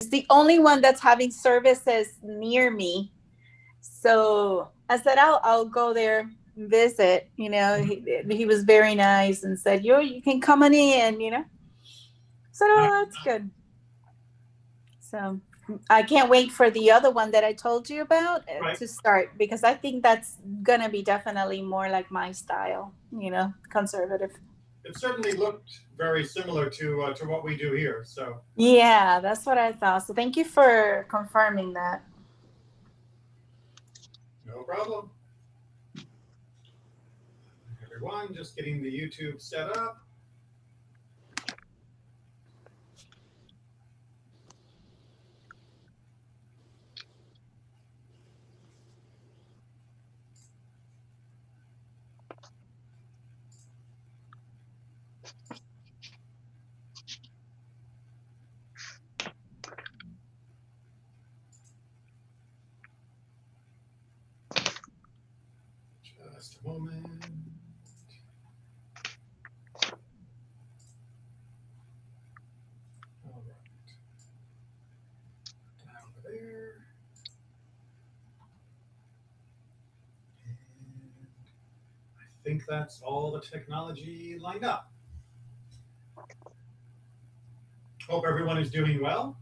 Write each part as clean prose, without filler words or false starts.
It's the only one that's having services near me. So I said, I'll go there and visit. He was very nice and said, you can come on in. So oh, that's good. So I can't wait for the other one that I told you about Right. to start, because I think that's gonna be definitely more like my style, conservative. It certainly looked very similar to what we do here. So Yeah, that's what I thought. So thank you for confirming that. no problem. Everyone, just getting the YouTube set up. Just a moment. All right. Down there. And I think that's all the technology lined up. Hope everyone is doing well.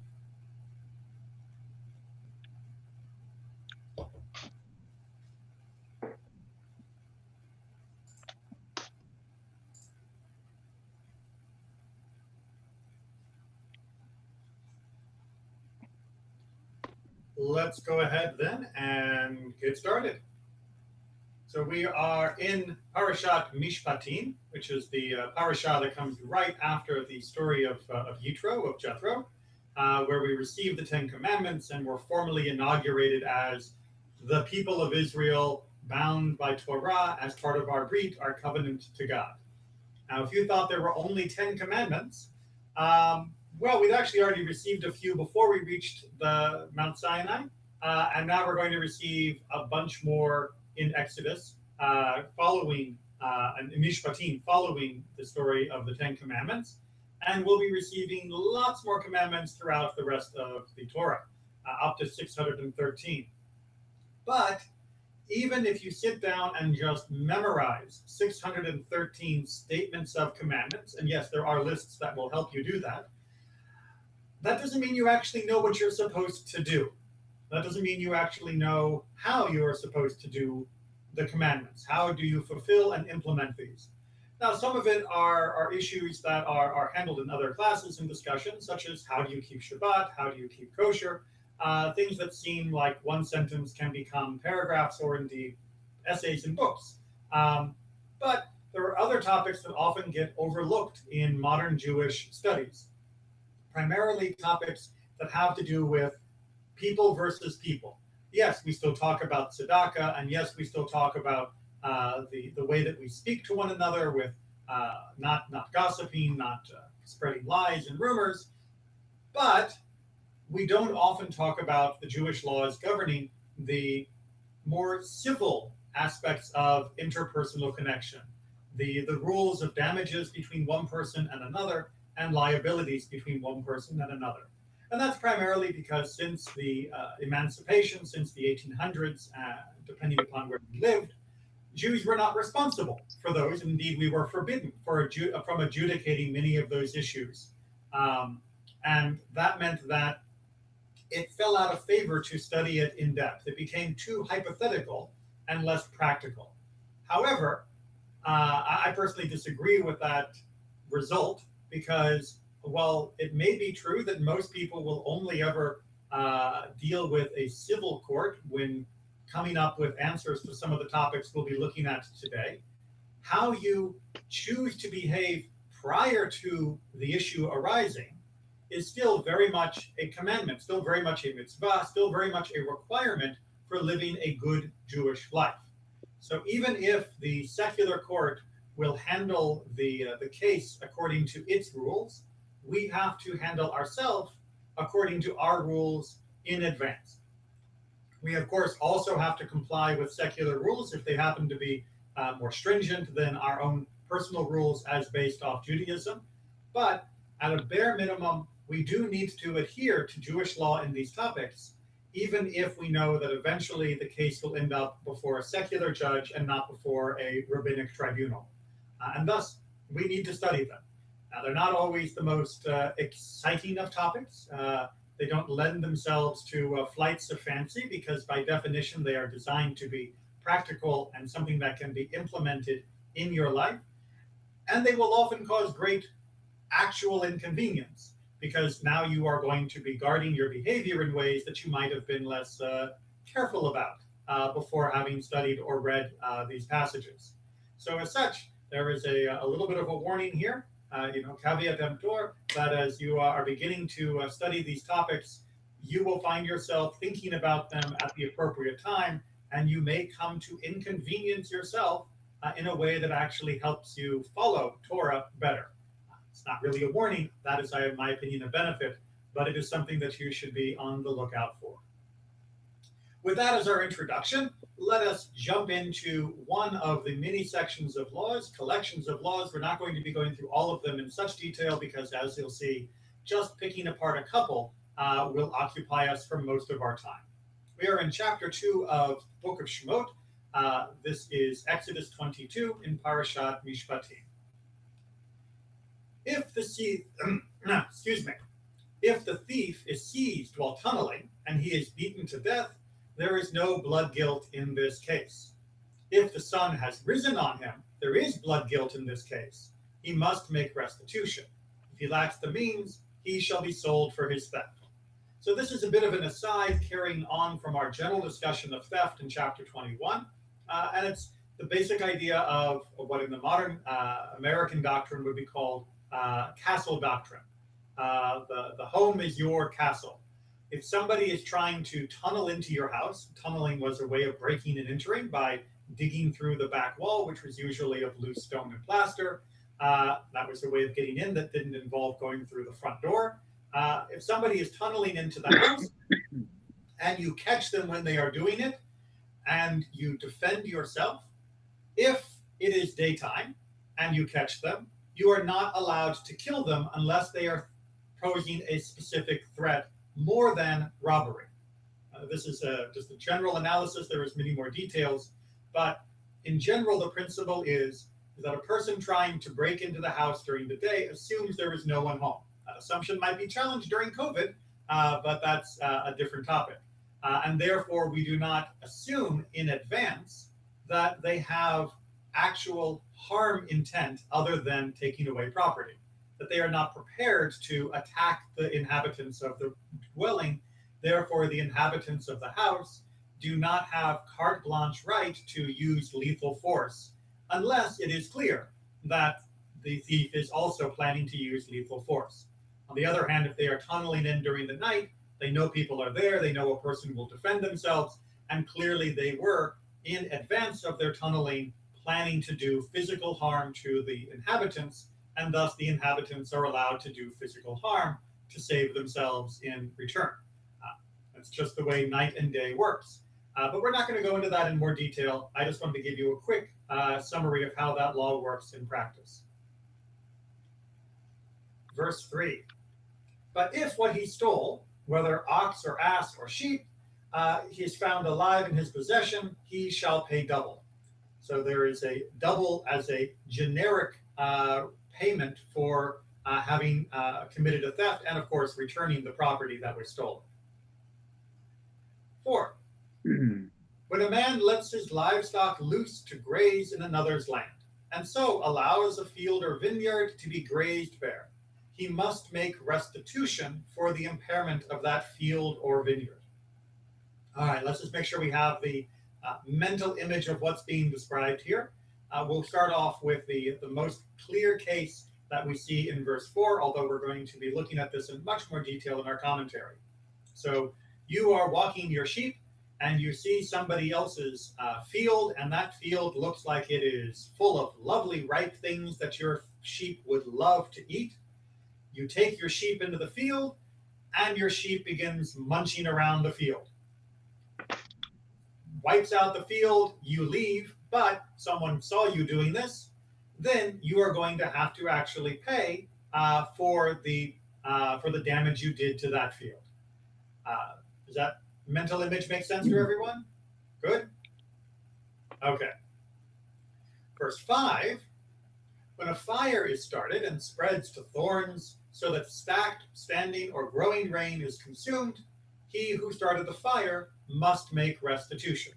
Let's go ahead then and get started. So we are in Parashat Mishpatim, which is the parasha that comes right after the story of Yitro, of Jethro, where we received the Ten Commandments and were formally inaugurated as the people of Israel bound by Torah as part of our brit, our covenant to God. Now, if you thought there were only 10 commandments, well, we'd actually already received a few before we reached the Mount Sinai, and now we're going to receive a bunch more in Exodus, following and in Mishpatim, following the story of the Ten Commandments, and we'll be receiving lots more commandments throughout the rest of the Torah, up to 613. But even if you sit down and just memorize 613 statements of commandments, and yes, there are lists that will help you do that, that doesn't mean you actually know what you're supposed to do. That doesn't mean you actually know how you are supposed to do the commandments. How do you fulfill and implement these? Now, some of it are issues that are handled in other classes and discussions, such as how do you keep Shabbat, how do you keep kosher, things that seem like one sentence can become paragraphs or indeed essays in books. But there are other topics that often get overlooked in modern Jewish studies, primarily topics that have to do with people versus people. Yes, we still talk about tzedakah, and yes, we still talk about the way that we speak to one another with not gossiping, not spreading lies and rumors, but we don't often talk about the Jewish laws governing the more civil aspects of interpersonal connection, the rules of damages between one person and another, and liabilities between one person and another. And that's primarily because since the emancipation, since the 1800s, depending upon where we lived, Jews were not responsible for those. Indeed, we were forbidden from adjudicating many of those issues. And that meant that it fell out of favor to study it in depth. It became too hypothetical and less practical. However, I personally disagree with that result because, while it may be true that most people will only ever deal with a civil court when coming up with answers to some of the topics we'll be looking at today, how you choose to behave prior to the issue arising is still very much a commandment, still very much a mitzvah, still very much a requirement for living a good Jewish life. So even if the secular court will handle the case according to its rules, we have to handle ourselves according to our rules in advance. We, of course, also have to comply with secular rules if they happen to be more stringent than our own personal rules as based off Judaism. But at a bare minimum, we do need to adhere to Jewish law in these topics, even if we know that eventually the case will end up before a secular judge and not before a rabbinic tribunal. And thus, we need to study them. Now, they're not always the most exciting of topics. They don't lend themselves to flights of fancy because, by definition, they are designed to be practical and something that can be implemented in your life. And they will often cause great actual inconvenience because now you are going to be guarding your behavior in ways that you might have been less careful about before having studied or read these passages. So, as such, there is a little bit of a warning here, caveat emptor, that as you are beginning to study these topics, you will find yourself thinking about them at the appropriate time, and you may come to inconvenience yourself in a way that actually helps you follow Torah better. It's not really a warning. That is, in my opinion, a benefit, but it is something that you should be on the lookout for. With that as our introduction, let us jump into one of the mini sections of laws, collections of laws. We're not going to be going through all of them in such detail because, as you'll see, just picking apart a couple will occupy us for most of our time. We are in chapter 2 of the book of Shemot. This is Exodus 22 in Parashat Mishpatim. If the thief is seized while tunneling and he is beaten to death, there is no blood guilt in this case. If the sun has risen on him, there is blood guilt in this case. He must make restitution. If he lacks the means, he shall be sold for his theft. So this is a bit of an aside carrying on from our general discussion of theft in chapter 21. And it's the basic idea of what in the modern American doctrine would be called castle doctrine. The home is your castle. If somebody is trying to tunnel into your house, tunneling was a way of breaking and entering by digging through the back wall, which was usually of loose stone and plaster. That was a way of getting in that didn't involve going through the front door. If somebody is tunneling into the house and you catch them when they are doing it and you defend yourself, if it is daytime and you catch them, you are not allowed to kill them unless they are posing a specific threat more than robbery. This is just a general analysis. There is many more details, but in general, the principle is that a person trying to break into the house during the day assumes there is no one home. That assumption might be challenged during COVID, but that's a different topic. And therefore, we do not assume in advance that they have actual harm intent other than taking away property, that they are not prepared to attack the inhabitants of the dwelling. Therefore, the inhabitants of the house do not have carte blanche right to use lethal force unless it is clear that the thief is also planning to use lethal force. On the other hand, if they are tunneling in during the night, they know people are there, they know a person will defend themselves, and clearly they were, in advance of their tunneling, planning to do physical harm to the inhabitants, and thus the inhabitants are allowed to do physical harm to save themselves in return. That's just the way night and day works. But we're not going to go into that in more detail. I just wanted to give you a quick summary of how that law works in practice. Verse 3. But if what he stole, whether ox or ass or sheep, he is found alive in his possession, he shall pay double. So there is a double as a generic payment for having committed a theft and, of course, returning the property that was stolen. 4. When a man lets his livestock loose to graze in another's land, and so allows a field or vineyard to be grazed bare, he must make restitution for the impairment of that field or vineyard. All right, let's just make sure we have the mental image of what's being described here. We'll start off with the most clear case that we see in verse 4, although we're going to be looking at this in much more detail in our commentary. So you are walking your sheep, and you see somebody else's field, and that field looks like it is full of lovely ripe things that your sheep would love to eat. You take your sheep into the field, and your sheep begins munching around the field. Wipes out the field, you leave, but someone saw you doing this, then you are going to have to actually pay for the for the damage you did to that field. Does that mental image make sense to everyone? Good? Okay. Verse 5, when a fire is started and spreads to thorns so that stacked, standing, or growing grain is consumed, he who started the fire must make restitution.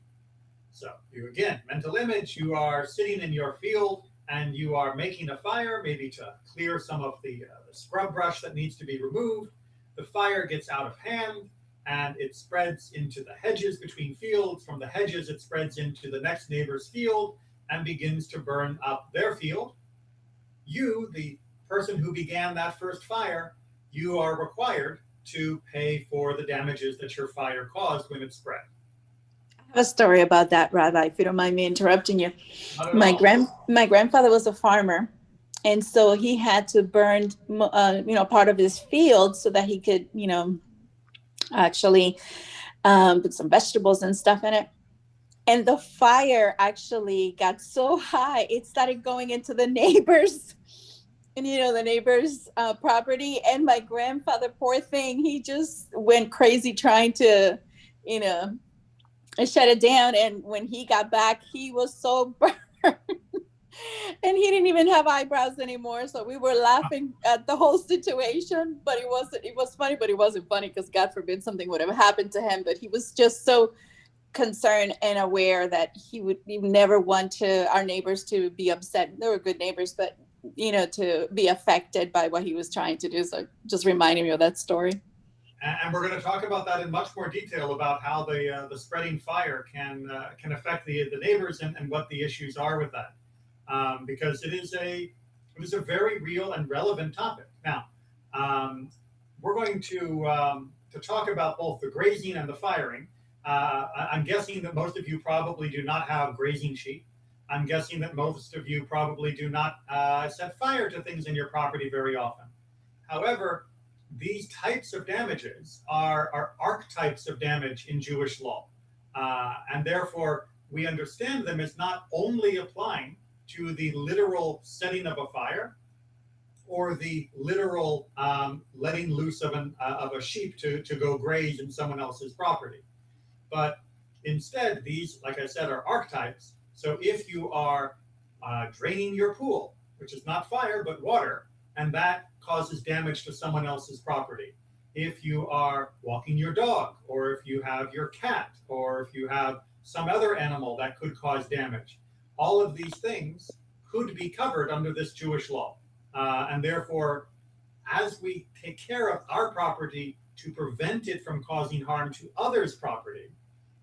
So you again, mental image, you are sitting in your field and you are making a fire, maybe to clear some of the scrub brush that needs to be removed. The fire gets out of hand and it spreads into the hedges between fields. From the hedges, it spreads into the next neighbor's field and begins to burn up their field. You, the person who began that first fire, you are required to pay for the damages that your fire caused when it spread. I have a story about that, Rabbi, if you don't mind me interrupting you. Not at all. My grandfather was a farmer, and so he had to burn, part of his field so that he could, actually put some vegetables and stuff in it. And the fire actually got so high, it started going into the neighbors, and the neighbor's property. And my grandfather, poor thing, he just went crazy trying to, shut it down. And when he got back, he was so burned. And he didn't even have eyebrows anymore. So we were laughing at the whole situation, but it was funny, but it wasn't funny because God forbid something would have happened to him. But he was just so concerned and aware that he would never want our neighbors to be upset. They were good neighbors, but to be affected by what he was trying to do. So just reminding me of that story. And we're going to talk about that in much more detail about how the spreading fire can affect the neighbors and what the issues are with that, because it is a very real and relevant topic. Now, we're going to talk about both the grazing and the firing. I'm guessing that most of you probably do not have grazing sheep. I'm guessing that most of you probably do not set fire to things in your property very often. However, these types of damages are archetypes of damage in Jewish law. And therefore, we understand them as not only applying to the literal setting of a fire or the literal letting loose of a sheep to go graze in someone else's property. But instead, these, like I said, are archetypes. So if you are draining your pool, which is not fire, but water, and that causes damage to someone else's property. If you are walking your dog, or if you have your cat, or if you have some other animal that could cause damage, all of these things could be covered under this Jewish law. And therefore, as we take care of our property to prevent it from causing harm to others' property,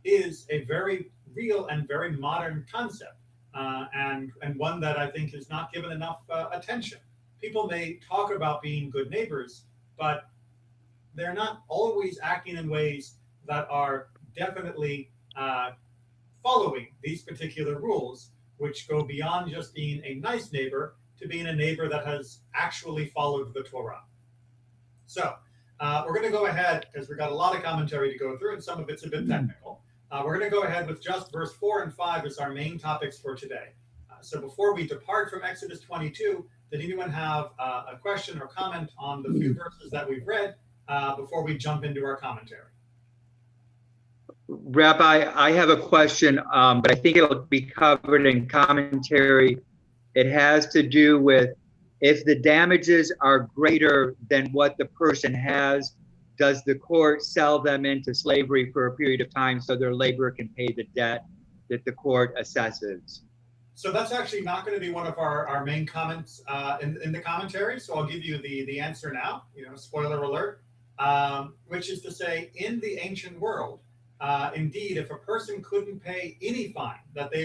is a very real and very modern concept, and one that I think is not given enough attention. People may talk about being good neighbors, but they're not always acting in ways that are definitely following these particular rules, which go beyond just being a nice neighbor to being a neighbor that has actually followed the Torah. So we're going to go ahead, because we've got a lot of commentary to go through, and some of it's a bit technical. We're going to go ahead with just verse 4 and 5 as our main topics for today. So before we depart from Exodus 22, did anyone have a question or comment on the few verses that we've read before we jump into our commentary? Rabbi, I have a question, but I think it'll be covered in commentary. It has to do with if the damages are greater than what the person has, does the court sell them into slavery for a period of time so their laborer can pay the debt that the court assesses? So that's actually not going to be one of our main comments in the commentary. So I'll give you the answer now, spoiler alert, which is to say, in the ancient world, indeed, if a person couldn't pay any fine that they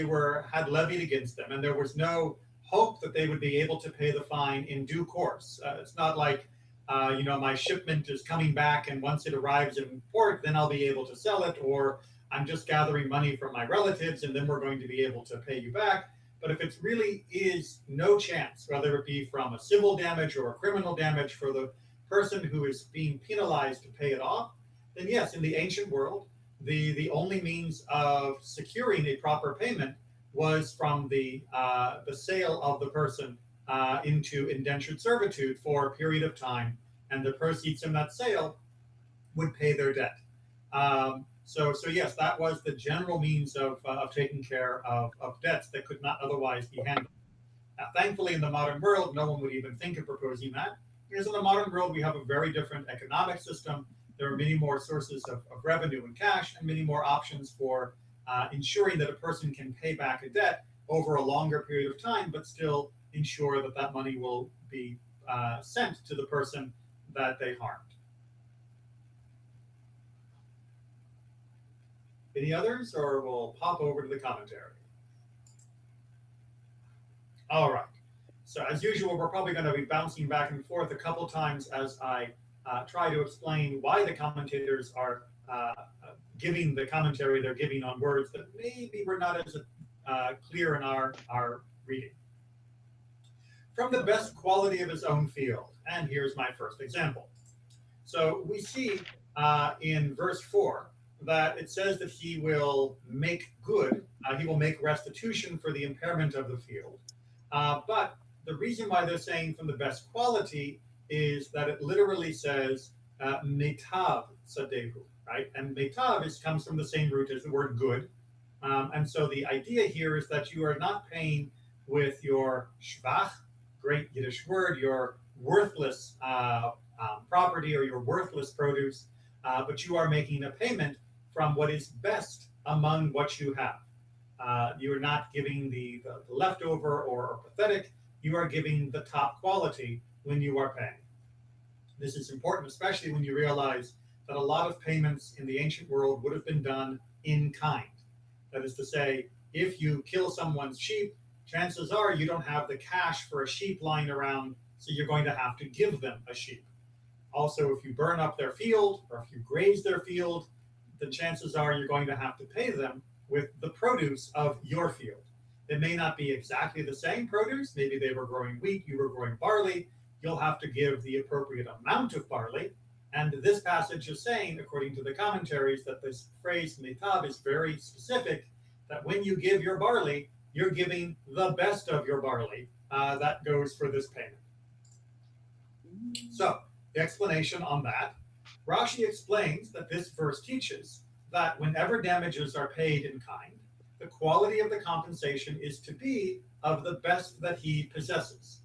had levied against them, and there was no hope that they would be able to pay the fine in due course. It's not like, my shipment is coming back and once it arrives in port, then I'll be able to sell it, or I'm just gathering money from my relatives and then we're going to be able to pay you back. But if it really is no chance, whether it be from a civil damage or a criminal damage for the person who is being penalized to pay it off, then yes, in the ancient world, the only means of securing a proper payment was from the sale of the person into indentured servitude for a period of time and the proceeds from that sale would pay their debt. So yes, that was the general means of taking care of debts that could not otherwise be handled. Now, thankfully, in the modern world, no one would even think of proposing that, because in the modern world, we have a very different economic system. There are many more sources of revenue and cash, and many more options for ensuring that a person can pay back a debt over a longer period of time, but still ensure that that money will be sent to the person that they harmed. Any others, or we'll pop over to the commentary? All right. So as usual, we're probably going to be bouncing back and forth a couple times as I try to explain why the commentators are giving the commentary they're giving on words that maybe were not as clear in our reading. From the best quality of his own field. And here's my first example. So we see in verse 4 that it says that he will make good, he will make restitution for the impairment of the field. But the reason why they're saying from the best quality is that it literally says metav sadehu, right? And metav comes from the same root as the word good. And so the idea here is that you are not paying with your shvach, great Yiddish word, your worthless property or your worthless produce, but you are making a payment from what is best among what you have. You are not giving the leftover or pathetic. You are giving the top quality when you are paying. This is important, especially when you realize that a lot of payments in the ancient world would have been done in kind. That is to say, if you kill someone's sheep, chances are you don't have the cash for a sheep lying around, so you're going to have to give them a sheep. Also, if you burn up their field or if you graze their field, then chances are you're going to have to pay them with the produce of your field. It may not be exactly the same produce. Maybe they were growing wheat, you were growing barley. You'll have to give the appropriate amount of barley. And this passage is saying, according to the commentaries, that this phrase mitab is very specific, that when you give your barley, you're giving the best of your barley. That goes for this payment. So, the explanation on that, Rashi explains that this verse teaches that whenever damages are paid in kind, the quality of the compensation is to be of the best that he possesses.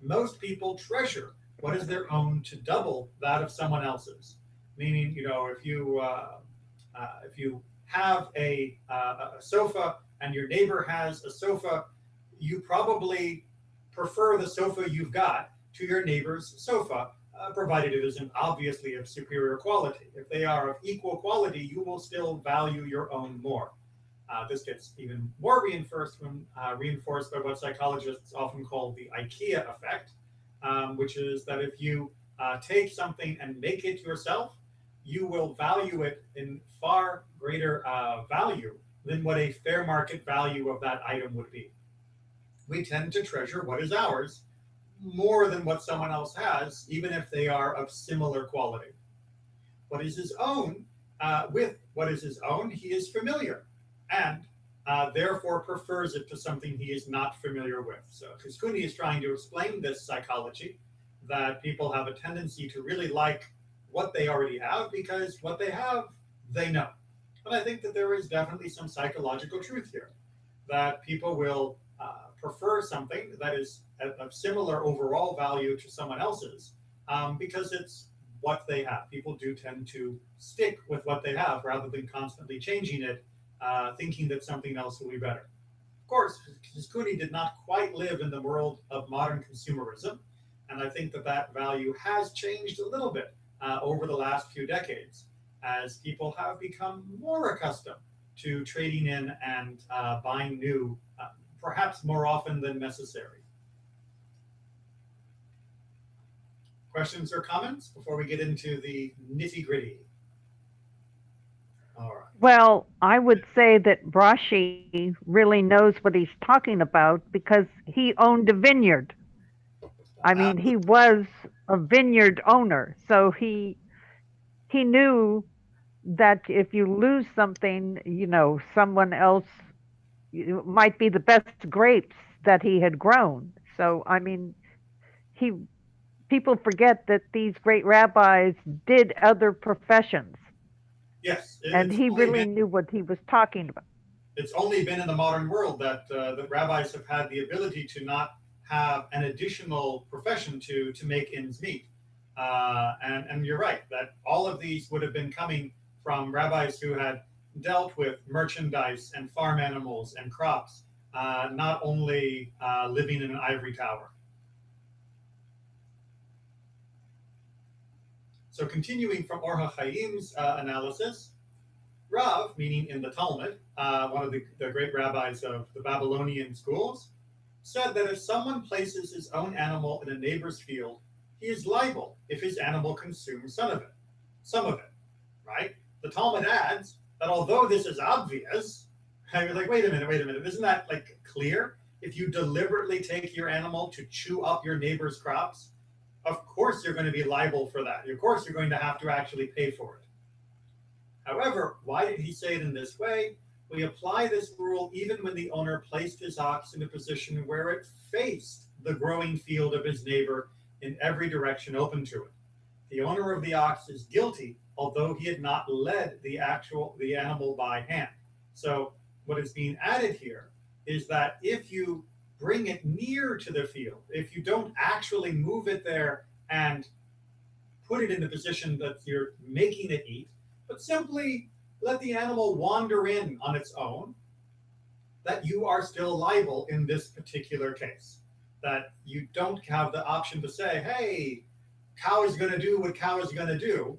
Most people treasure what is their own to double that of someone else's. Meaning, if you have a sofa and your neighbor has a sofa, you probably prefer the sofa you've got to your neighbor's sofa, provided it isn't obviously of superior quality. If they are of equal quality, you will still value your own more. This gets even more reinforced by what psychologists often call the IKEA effect, which is that if you take something and make it yourself, you will value it in far greater value than what a fair market value of that item would be. We tend to treasure what is ours more than what someone else has, even if they are of similar quality. What is his own, with what is his own, he is familiar, and therefore prefers it to something he is not familiar with. So Kuskuni is trying to explain this psychology, that people have a tendency to really like what they already have because what they have, they know. But I think that there is definitely some psychological truth here, that people will prefer something that is of similar overall value to someone else's because it's what they have. People do tend to stick with what they have rather than constantly changing it, thinking that something else will be better. Of course, Kuskuni did not quite live in the world of modern consumerism, and I think that that value has changed a little bit over the last few decades as people have become more accustomed to trading in and buying new, perhaps more often than necessary. Questions or comments before we get into the nitty gritty? All right. Well, I would say that Brashi really knows what he's talking about because he owned a vineyard. I mean, he was a vineyard owner, so he knew that if you lose something, someone else might be the best grapes that he had grown. So, I mean, he people forget that these great rabbis did other professions, Yes, and it's he only really been knew what he was talking about. in the modern world that that rabbis have had the ability to not have an additional profession to make ends meet. And you're right that all of these would have been coming from rabbis who had dealt with merchandise and farm animals and crops, not only living in an ivory tower. So continuing from Or HaChaim's analysis, Rav, meaning in the Talmud, one of the great rabbis of the Babylonian schools, said that if someone places his own animal in a neighbor's field, he is liable if his animal consumes some of it, right? The Talmud adds that although this is obvious, you're like, wait a minute, isn't that like clear? If you deliberately take your animal to chew up your neighbor's crops, of course you're going to be liable for that. Of course you're going to have to actually pay for it. However, why did he say it in this way? We apply this rule even when the owner placed his ox in a position where it faced the growing field of his neighbor in every direction open to it. The owner of the ox is guilty, although he had not led the animal by hand. So what is being added here is that if you bring it near to the field, if you don't actually move it there and put it in the position that you're making it eat, but simply let the animal wander in on its own, that you are still liable in this particular case. That you don't have the option to say, hey, cow is going to do what cow is going to do.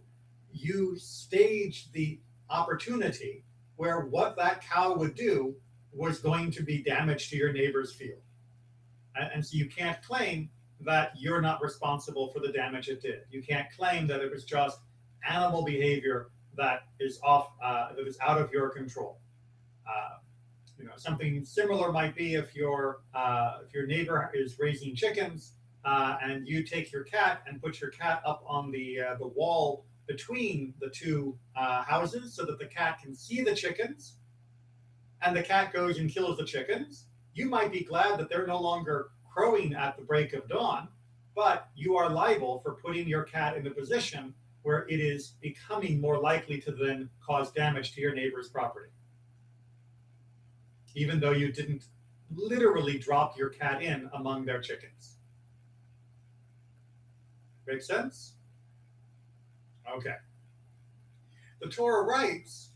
You stage the opportunity where what that cow would do was going to be damage to your neighbor's field. And so you can't claim that you're not responsible for the damage it did. You can't claim that it was just animal behavior that is that is out of your control. Something similar might be if your neighbor is raising chickens and you take your cat and put your cat up on the wall between the two houses so that the cat can see the chickens, and the cat goes and kills the chickens. You might be glad that they're no longer crowing at the break of dawn, but you are liable for putting your cat in a position where it is becoming more likely to then cause damage to your neighbor's property, even though you didn't literally drop your cat in among their chickens. Make sense? Okay. The Torah writes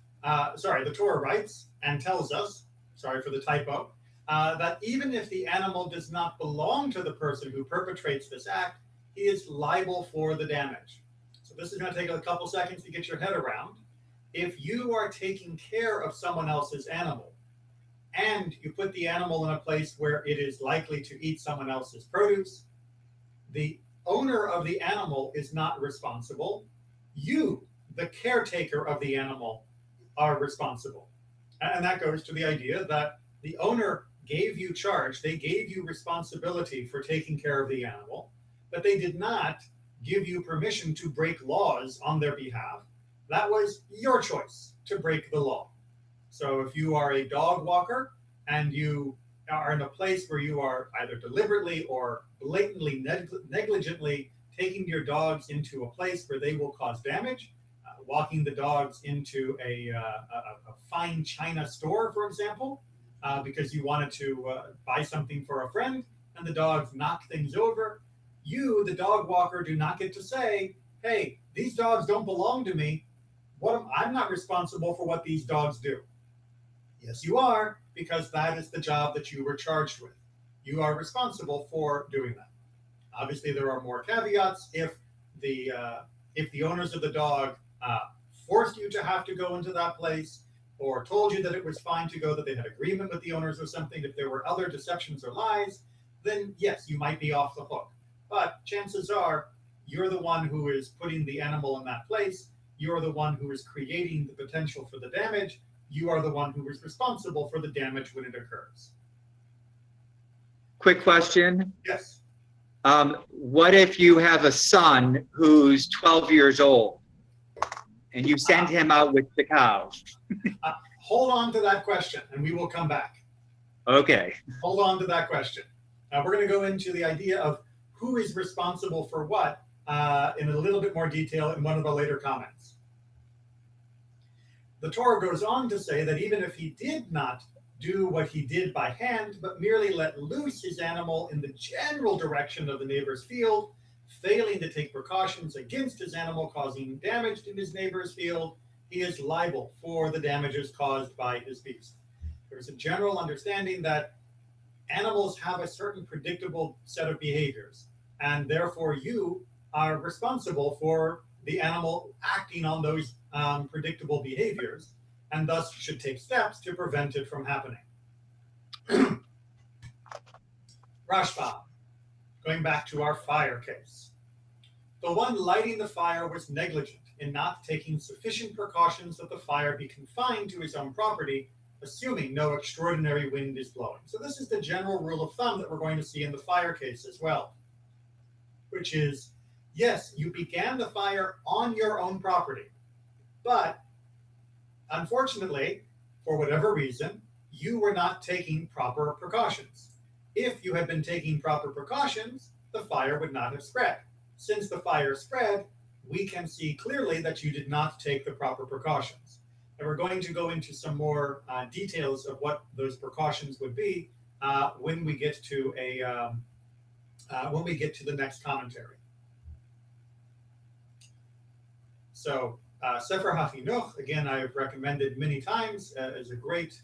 and tells us, sorry for the typo, that even if the animal does not belong to the person who perpetrates this act, he is liable for the damage. So this is going to take a couple seconds to get your head around. If you are taking care of someone else's animal and you put the animal in a place where it is likely to eat someone else's produce, the owner of the animal is not responsible. You, the caretaker of the animal, are responsible. And that goes to the idea that the owner gave you charge, they gave you responsibility for taking care of the animal, but they did not give you permission to break laws on their behalf. That was your choice to break the law. So if you are a dog walker and you are in a place where you are either deliberately or blatantly negligently taking your dogs into a place where they will cause damage, walking the dogs into a fine china store, for example, because you wanted to buy something for a friend and the dogs knock things over, you, the dog walker, do not get to say, hey, these dogs don't belong to me. I'm not responsible for what these dogs do. Yes, you are, because that is the job that you were charged with. You are responsible for doing that. Obviously, there are more caveats. If the owners of the dog forced you to have to go into that place, or told you that it was fine to go, that they had agreement with the owners or something, if there were other deceptions or lies, then yes, you might be off the hook. But chances are you're the one who is putting the animal in that place. You're the one who is creating the potential for the damage. You are the one who is responsible for the damage when it occurs. Quick question. Yes. What if you have a son who's 12 years old and you send him out with the cows? Hold on to that question and we will come back. Okay. Hold on to that question. We're going to go into the idea of who is responsible for what in a little bit more detail in one of the later comments. The Torah goes on to say that even if he did not do what he did by hand, but merely let loose his animal in the general direction of the neighbor's field, failing to take precautions against his animal causing damage in his neighbor's field, he is liable for the damages caused by his beast. There's a general understanding that animals have a certain predictable set of behaviors, and therefore you are responsible for the animal acting on those predictable behaviors, and thus should take steps to prevent it from happening. Rashba, going back to our fire case. The one lighting the fire was negligent in not taking sufficient precautions that the fire be confined to his own property, assuming no extraordinary wind is blowing. So this is the general rule of thumb that we're going to see in the fire case as well, which is, yes, you began the fire on your own property, but unfortunately, for whatever reason, you were not taking proper precautions. If you had been taking proper precautions, the fire would not have spread. Since the fire spread, we can see clearly that you did not take the proper precautions. And we're going to go into some more details of what those precautions would be when we get to the next commentary. So Sefer HaChinuch, again, I've recommended many times as a great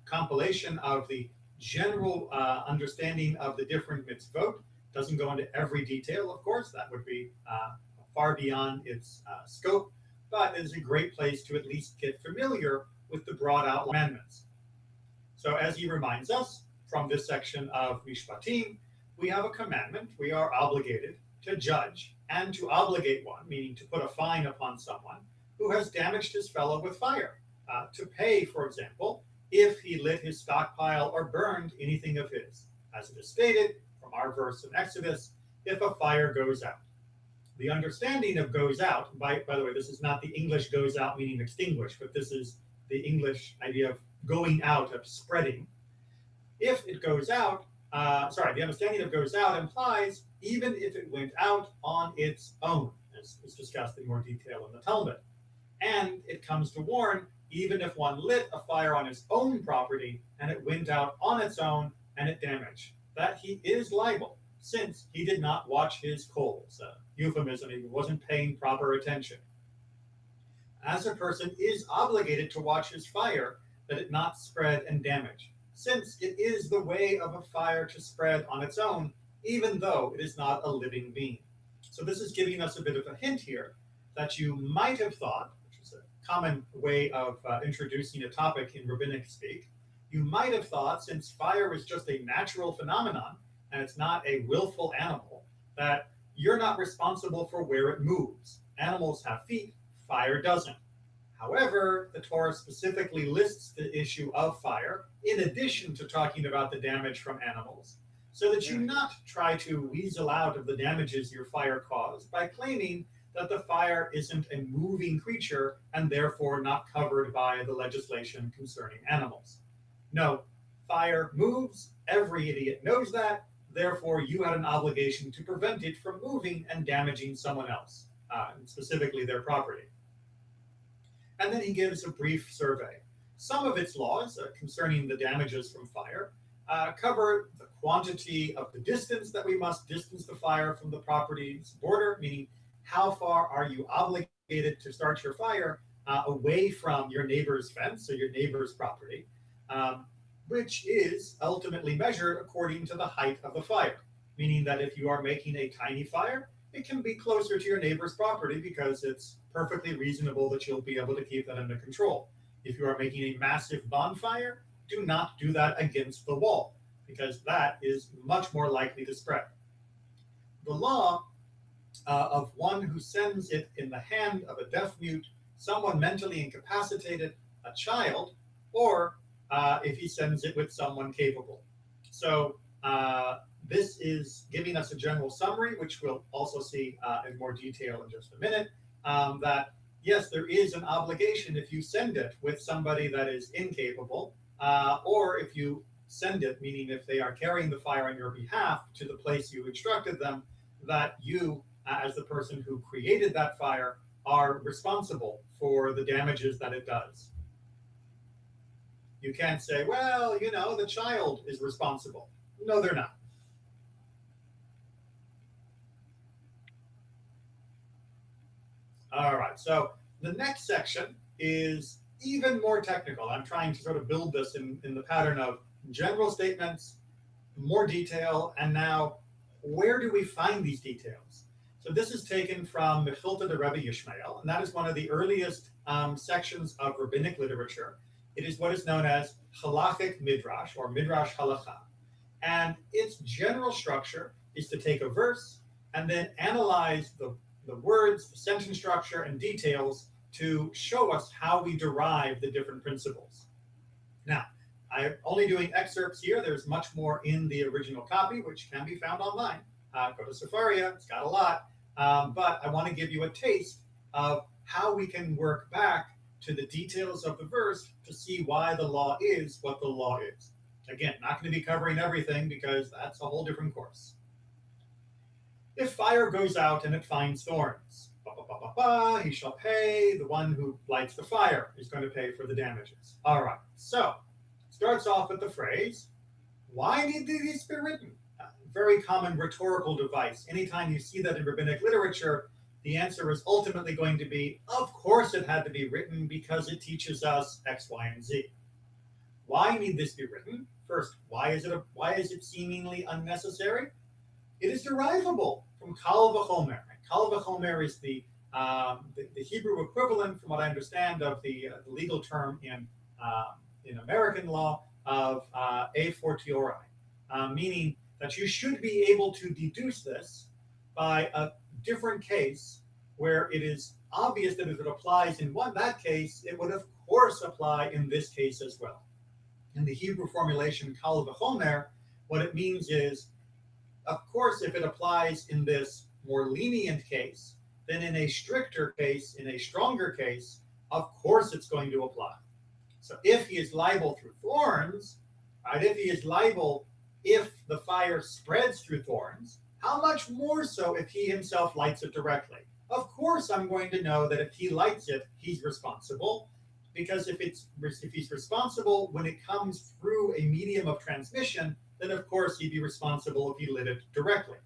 compilation of the general understanding of the different mitzvot. Doesn't go into every detail, of course, that would be far beyond its scope, but it is a great place to at least get familiar with the broad outline commandments. So as he reminds us from this section of Mishpatim, we have a commandment. We are obligated to judge and to obligate one, meaning to put a fine upon someone who has damaged his fellow with fire, to pay, for example, if he lit his stockpile or burned anything of his. As it is stated from our verse in Exodus, if a fire goes out. The understanding of goes out, by the way, this is not the English goes out meaning extinguish, but this is the English idea of going out, of spreading. If it goes out, the understanding of goes out implies even if it went out on its own, as is discussed in more detail in the Talmud. And it comes to warn, even if one lit a fire on his own property and it went out on its own and it damaged, that he is liable, since he did not watch his coals. Euphemism, he wasn't paying proper attention. As a person is obligated to watch his fire, that it not spread and damage, since it is the way of a fire to spread on its own, even though it is not a living being. So this is giving us a bit of a hint here that you might have thought, which is a common way of introducing a topic in rabbinic speak, you might have thought, since fire is just a natural phenomenon and it's not a willful animal, that you're not responsible for where it moves. Animals have feet, fire doesn't. However, the Torah specifically lists the issue of fire in addition to talking about the damage from animals, so that you not try to weasel out of the damages your fire caused by claiming that the fire isn't a moving creature and therefore not covered by the legislation concerning animals. No, fire moves, every idiot knows that, therefore you had an obligation to prevent it from moving and damaging someone else, specifically their property. And then he gives a brief survey. Some of its laws concerning the damages from fire cover the quantity of the distance that we must distance the fire from the property's border, meaning how far are you obligated to start your fire away from your neighbor's fence, so your neighbor's property, which is ultimately measured according to the height of the fire, meaning that if you are making a tiny fire, it can be closer to your neighbor's property because it's perfectly reasonable that you'll be able to keep that under control. If you are making a massive bonfire, do not do that against the wall because that is much more likely to spread. The law of one who sends it in the hand of a deaf mute, someone mentally incapacitated, a child, or if he sends it with someone capable. So this is giving us a general summary, which we'll also see in more detail in just a minute, that yes, there is an obligation if you send it with somebody that is incapable, or if you send it, meaning if they are carrying the fire on your behalf to the place you instructed them, that you, as the person who created that fire, are responsible for the damages that it does. You can't say, well, the child is responsible. No, they're not. All right, so the next section is even more technical. I'm trying to sort of build this in the pattern of general statements, more detail, and now where do we find these details? So this is taken from Mechilta de Rebbe Yishmael, and that is one of the earliest sections of rabbinic literature. It is what is known as halachic midrash, or midrash halacha. And its general structure is to take a verse and then analyze the words, the sentence structure, and details to show us how we derive the different principles. Now, I'm only doing excerpts here. There's much more in the original copy, which can be found online. Go to Sefaria, it's got a lot. But I want to give you a taste of how we can work back to the details of the verse to see why the law is what the law is. Again, not going to be covering everything because that's a whole different course. If fire goes out and it finds thorns, he shall pay. The one who lights the fire is going to pay for the damages. All right, so starts off with the phrase, why need these be written? Very common rhetorical device. Anytime you see that in rabbinic literature, the answer is ultimately going to be, of course it had to be written because it teaches us X, Y, and Z. Why need this be written? First, why is it seemingly unnecessary? It is derivable from kal v'chomer. Kal v'chomer is the Hebrew equivalent, from what I understand, of the legal term in American law of a fortiori, meaning that you should be able to deduce this by a different case where it is obvious that if it applies in that case, it would of course apply in this case as well. In the Hebrew formulation kal v'chomer, what it means is, of course, if it applies in this more lenient case, then in a stricter case, in a stronger case, of course it's going to apply. So if he is liable through thorns, right, if he is liable if the fire spreads through thorns, how much more so if he himself lights it directly? Of course I'm going to know that if he lights it, he's responsible, because if he's responsible when it comes through a medium of transmission, then of course he'd be responsible if he lit it directly.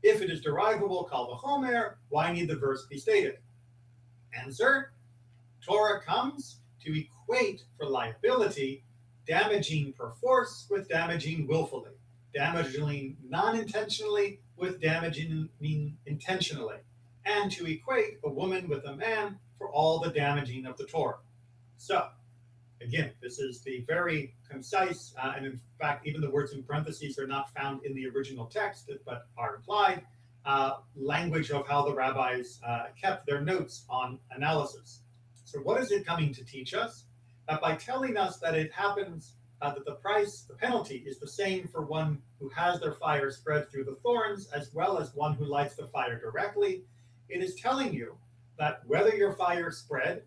If it is derivable, kal v'chomer, why need the verse be stated? Answer, Torah comes to equate for liability damaging per force with damaging willfully, damaging non-intentionally with damaging intentionally, and to equate a woman with a man for all the damaging of the Torah. So, again, this is the very concise, and in fact, even the words in parentheses are not found in the original text, but are implied, language of how the rabbis kept their notes on analysis. So what is it coming to teach us? That by telling us that it happens, that the penalty is the same for one who has their fire spread through the thorns as well as one who lights the fire directly, it is telling you that whether your fire spread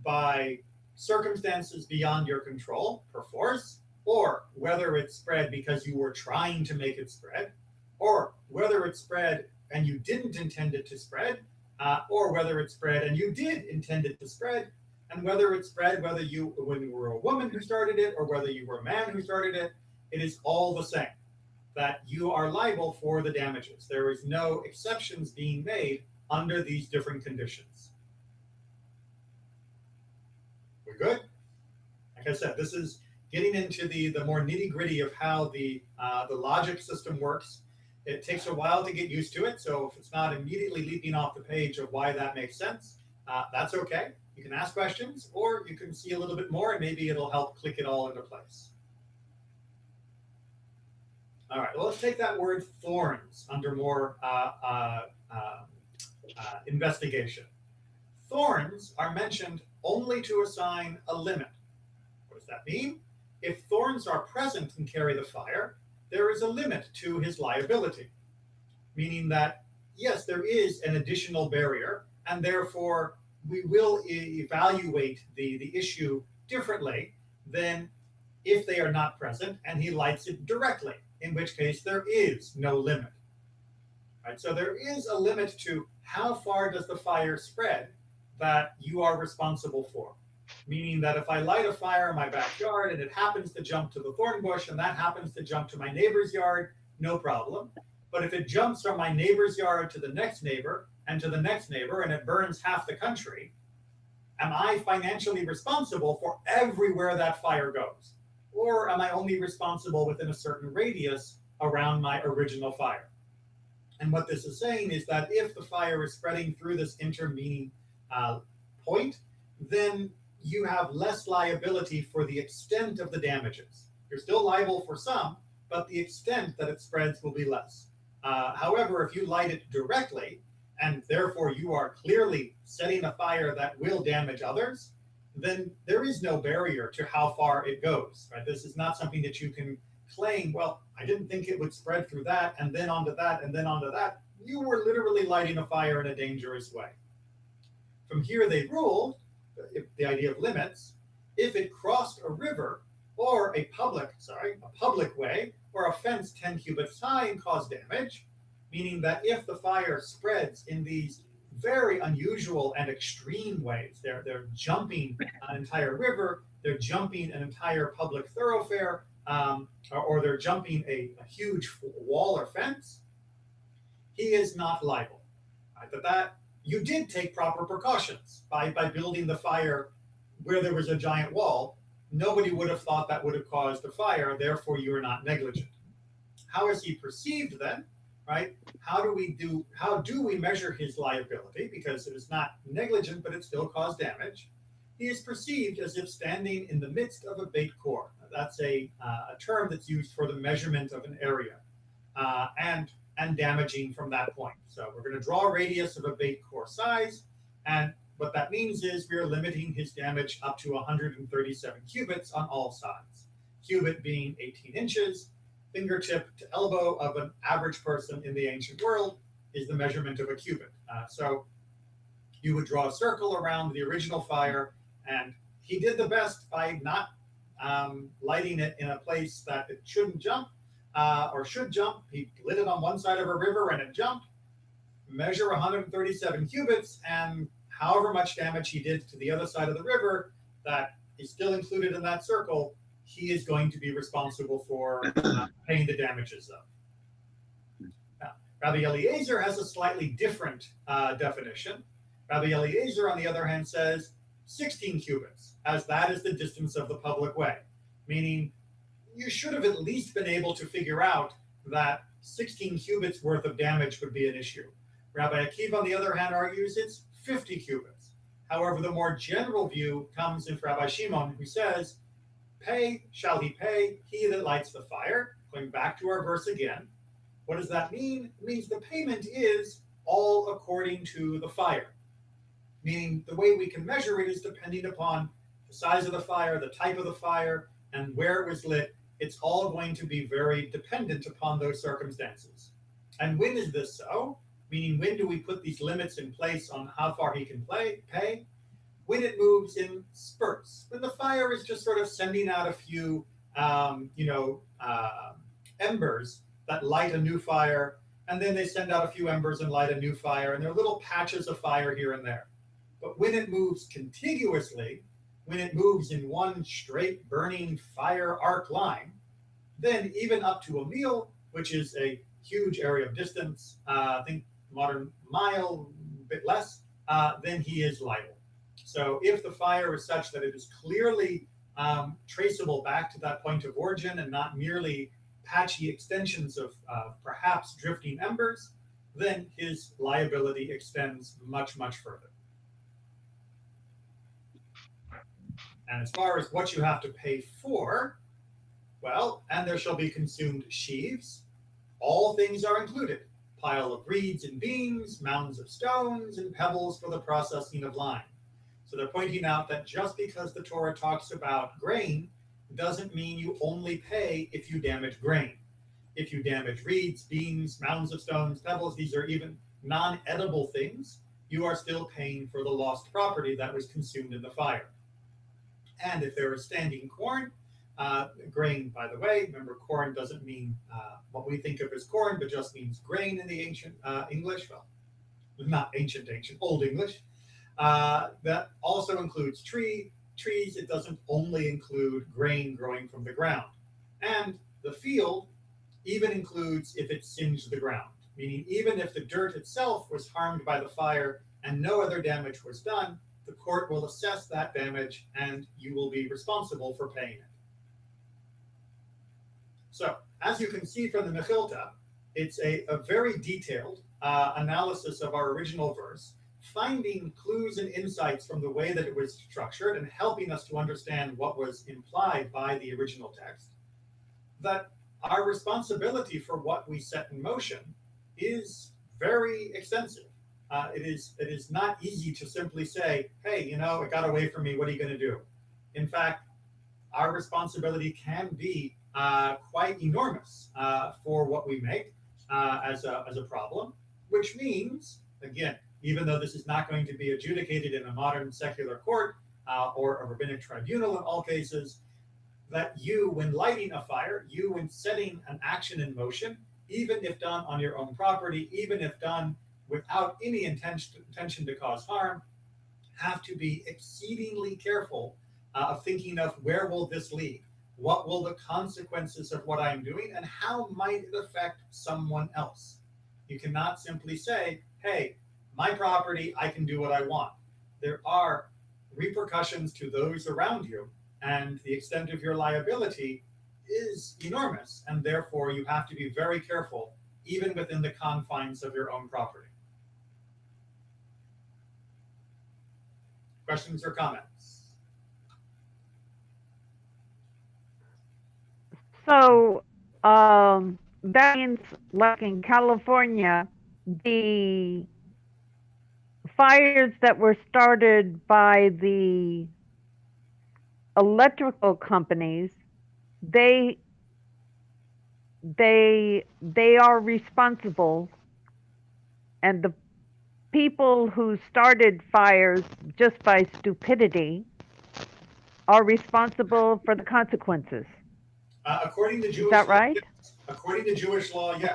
by circumstances beyond your control, per force, or whether it spread because you were trying to make it spread, or whether it spread and you didn't intend it to spread, or whether it spread and you did intend it to spread, and whether it spread when you were a woman who started it or whether you were a man who started it, it is all the same, that you are liable for the damages. There is no exceptions being made under these different conditions. We're good? Like I said, this is getting into the more nitty-gritty of how the logic system works. It takes a while to get used to it, so if it's not immediately leaping off the page of why that makes sense, that's okay. You can ask questions, or you can see a little bit more, and maybe it'll help click it all into place. All right, well, let's take that word thorns under more investigation. Thorns are mentioned only to assign a limit. What does that mean? If thorns are present and carry the fire, there is a limit to his liability, meaning that, yes, there is an additional barrier, and therefore we will evaluate the issue differently than if they are not present, and he lights it directly, in which case there is no limit. Right? So there is a limit to how far does the fire spread that you are responsible for. Meaning that if I light a fire in my backyard and it happens to jump to the thorn bush and that happens to jump to my neighbor's yard, no problem. But if it jumps from my neighbor's yard to the next neighbor and to the next neighbor and it burns half the country, am I financially responsible for everywhere that fire goes? Or am I only responsible within a certain radius around my original fire? And what this is saying is that if the fire is spreading through this intervening point, then you have less liability for the extent of the damages. You're still liable for some, but the extent that it spreads will be less. However, if you light it directly, and therefore you are clearly setting a fire that will damage others, then there is no barrier to how far it goes. Right? This is not something that you can claim, well, I didn't think it would spread through that, and then onto that, and then onto that. You were literally lighting a fire in a dangerous way. From here they ruled, the idea of limits, if it crossed a river or a public way or a fence 10 cubits high and caused damage, meaning that if the fire spreads in these very unusual and extreme ways, they're jumping an entire river, they're jumping an entire public thoroughfare, or they're jumping a huge wall or fence, he is not liable. Right? That you did take proper precautions by building the fire where there was a giant wall. Nobody would have thought that would have caused a fire, therefore you are not negligent. How is he perceived then? Right? How do we measure his liability? Because it is not negligent, but it still caused damage. He is perceived as if standing in the midst of a bait core. That's a term that's used for the measurement of an area, and damaging from that point. So we're going to draw a radius of a bait core size, and what that means is we are limiting his damage up to 137 cubits on all sides. Cubit being 18 inches, fingertip to elbow of an average person in the ancient world is the measurement of a cubit. So you would draw a circle around the original fire, and he did the best by not lighting it in a place that it shouldn't jump, or should jump. He lit it on one side of a river and it jumped. Measure 137 cubits, and however much damage he did to the other side of the river that is still included in that circle, he is going to be responsible for paying the damages of. Now, Rabbi Eliezer has a slightly different definition. Rabbi Eliezer, on the other hand, says 16 cubits, as that is the distance of the public way, meaning you should have at least been able to figure out that 16 cubits worth of damage would be an issue. Rabbi Akiva, on the other hand, argues it's 50 cubits. However, the more general view comes in Rabbi Shimon, who says, pay shall he pay, he that lights the fire. Going back to our verse again, what does that mean? It means the payment is all according to the fire. Meaning the way we can measure it is depending upon the size of the fire, the type of the fire, and where it was lit. It's all going to be very dependent upon those circumstances. And when is this so? Meaning, when do we put these limits in place on how far he can pay? When it moves in spurts. When the fire is just sort of sending out a few, embers that light a new fire, and then they send out a few embers and light a new fire, and there are little patches of fire here and there. But when it moves contiguously, when it moves in one straight burning fire arc line, then even up to a mil, which is a huge area of distance, I think modern mile, a bit less, then he is liable. So if the fire is such that it is clearly traceable back to that point of origin and not merely patchy extensions of perhaps drifting embers, then his liability extends much, much further. And as far as what you have to pay for, well, and there shall be consumed sheaves, all things are included. Pile of reeds and beams, mounds of stones, and pebbles for the processing of lime. So they're pointing out that just because the Torah talks about grain doesn't mean you only pay if you damage grain. If you damage reeds, beams, mounds of stones, pebbles, these are even non-edible things, you are still paying for the lost property that was consumed in the fire. And if there is standing corn, Grain, by the way, remember corn doesn't mean what we think of as corn, but just means grain in the ancient English. Well, not ancient, Old English. That also includes trees. It doesn't only include grain growing from the ground. And the field even includes if it singed the ground, meaning even if the dirt itself was harmed by the fire and no other damage was done, the court will assess that damage and you will be responsible for paying it. So, as you can see from the Mechilta, it's a very detailed analysis of our original verse, finding clues and insights from the way that it was structured and helping us to understand what was implied by the original text, that our responsibility for what we set in motion is very extensive. It is not easy to simply say, hey, it got away from me, what are you going to do? In fact, our responsibility can be quite enormous for what we make as a problem, which means, again, even though this is not going to be adjudicated in a modern secular court or a rabbinic tribunal in all cases, that you, when lighting a fire, you, when setting an action in motion, even if done on your own property, even if done without any intention to cause harm, have to be exceedingly careful of thinking of where will this lead? What will the consequences of what I'm doing and how might it affect someone else? You cannot simply say, hey, my property, I can do what I want. There are repercussions to those around you, and the extent of your liability is enormous, and therefore you have to be very careful, even within the confines of your own property. Questions or comments? So that means, like in California, the fires that were started by the electrical companies, they are responsible, and the people who started fires just by stupidity are responsible for the consequences. According to Jewish Is that right? law, yes. According to Jewish law, yes.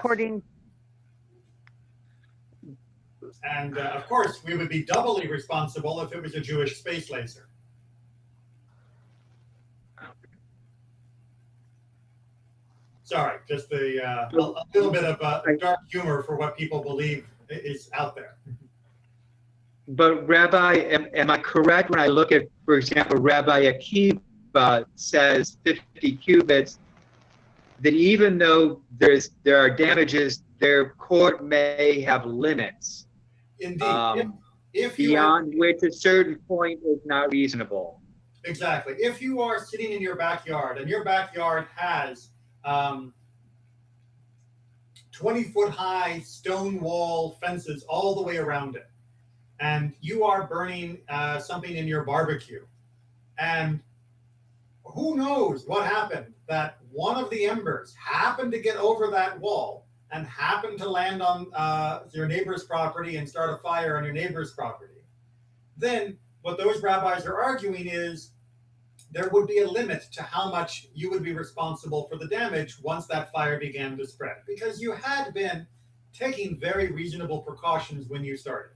And of course, we would be doubly responsible if it was a Jewish space laser. Sorry, just a little bit of dark humor for what people believe is out there. But Rabbi, am I correct when I look at, for example, Rabbi Akiva says 50 cubits, that even though there are damages, their court may have limits. Indeed. If beyond which a certain point is not reasonable. Exactly. If you are sitting in your backyard and your backyard has 20-foot high stone wall fences all the way around it, and you are burning something in your barbecue, and who knows what happened, that one of the embers happened to get over that wall and happened to land on your neighbor's property and start a fire on your neighbor's property, then what those rabbis are arguing is there would be a limit to how much you would be responsible for the damage once that fire began to spread, because you had been taking very reasonable precautions when you started.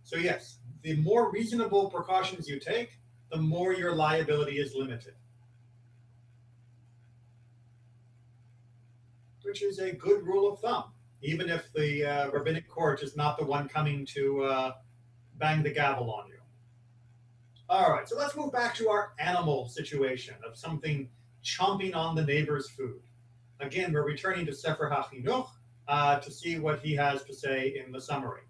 So yes, the more reasonable precautions you take, the more your liability is limited. Which is a good rule of thumb, even if the rabbinic court is not the one coming to bang the gavel on you. All right, so let's move back to our animal situation of something chomping on the neighbor's food. Again, we're returning to Sefer HaChinuch to see what he has to say in the summary.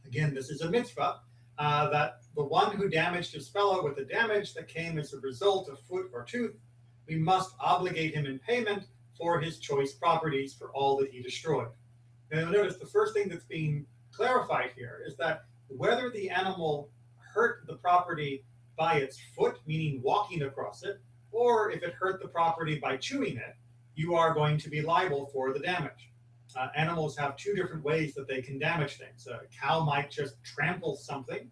Again, this is a mitzvah that the one who damaged his fellow with the damage that came as a result of foot or tooth, we must obligate him in payment for his choice properties for all that he destroyed. Now, notice the first thing that's being clarified here is that whether the animal hurt the property by its foot, meaning walking across it, or if it hurt the property by chewing it, you are going to be liable for the damage. Animals have two different ways that they can damage things. A cow might just trample something,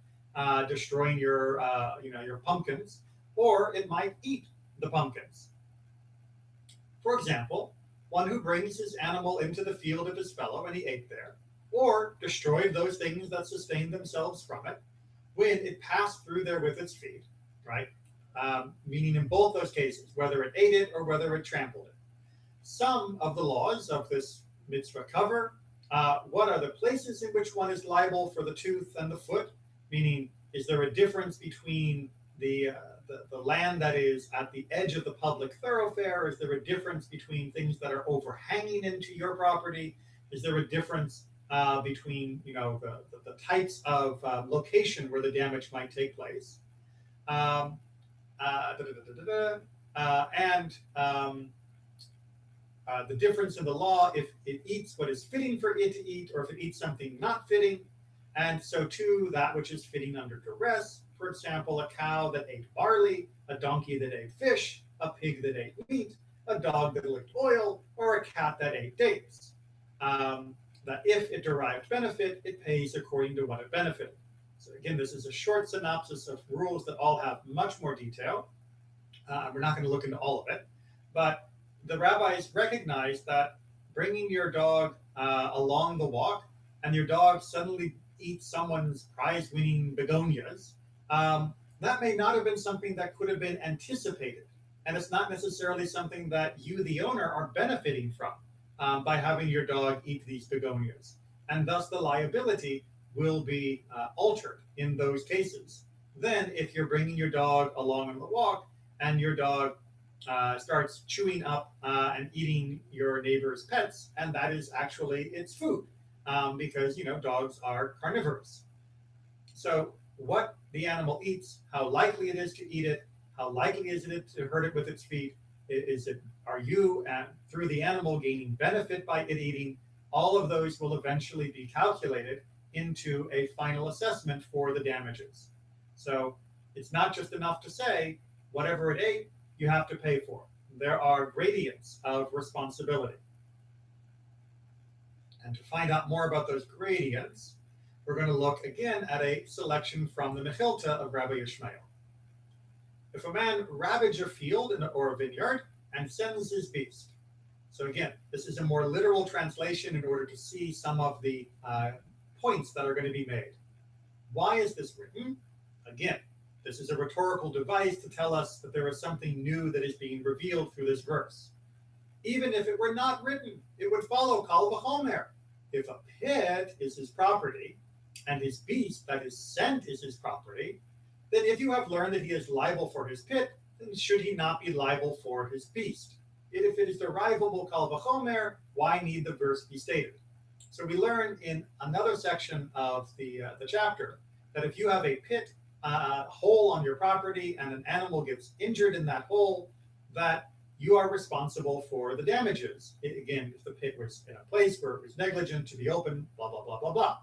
destroying your pumpkins, or it might eat the pumpkins. For example, one who brings his animal into the field of his fellow and he ate there, or destroyed those things that sustained themselves from it, when it passed through there with its feet, right? Meaning in both those cases, whether it ate it or whether it trampled it. Some of the laws of this mitzvah cover what are the places in which one is liable for the tooth and the foot, meaning is there a difference between the land that is at the edge of the public thoroughfare? Is there a difference between things that are overhanging into your property? Is there a difference between the types of location where the damage might take place? The difference in the law if it eats what is fitting for it to eat or if it eats something not fitting. And so too, that which is fitting under duress. For example, a cow that ate barley, a donkey that ate fish, a pig that ate meat, a dog that licked oil, or a cat that ate dates. That if it derived benefit, it pays according to what it benefited. So again, this is a short synopsis of rules that all have much more detail. We're not going to look into all of it, but the rabbis recognized that bringing your dog along the walk and your dog suddenly eats someone's prize-winning begonias, that may not have been something that could have been anticipated. And it's not necessarily something that you, the owner, are benefiting from by having your dog eat these begonias. And thus the liability will be altered in those cases. Then if you're bringing your dog along on the walk and your dog starts chewing up and eating your neighbor's pets, and that is actually its food, because dogs are carnivorous. So what the animal eats, how likely it is to eat it, how likely is it to hurt it with its feet, are you through the animal gaining benefit by it eating? All of those will eventually be calculated into a final assessment for the damages. So it's not just enough to say whatever it ate, you have to pay for. There are gradients of responsibility. And to find out more about those gradients, we're going to look again at a selection from the Mechilta of Rabbi Yishmael. If a man ravage a field or a vineyard and sends his beast. So again, this is a more literal translation in order to see some of the points that are going to be made. Why is this written? Again, this is a rhetorical device to tell us that there is something new that is being revealed through this verse. Even if it were not written, it would follow Kal v'chomer. If a pit is his property, and his beast that is sent is his property, then if you have learned that he is liable for his pit, then should he not be liable for his beast? If it is derivable Kal v'chomer, why need the verse be stated? So we learn in another section of the chapter that if you have a pit, hole on your property and an animal gets injured in that hole, that you are responsible for the damages. Again, if the pit was in a place where it was negligent to be open, blah, blah, blah, blah, blah.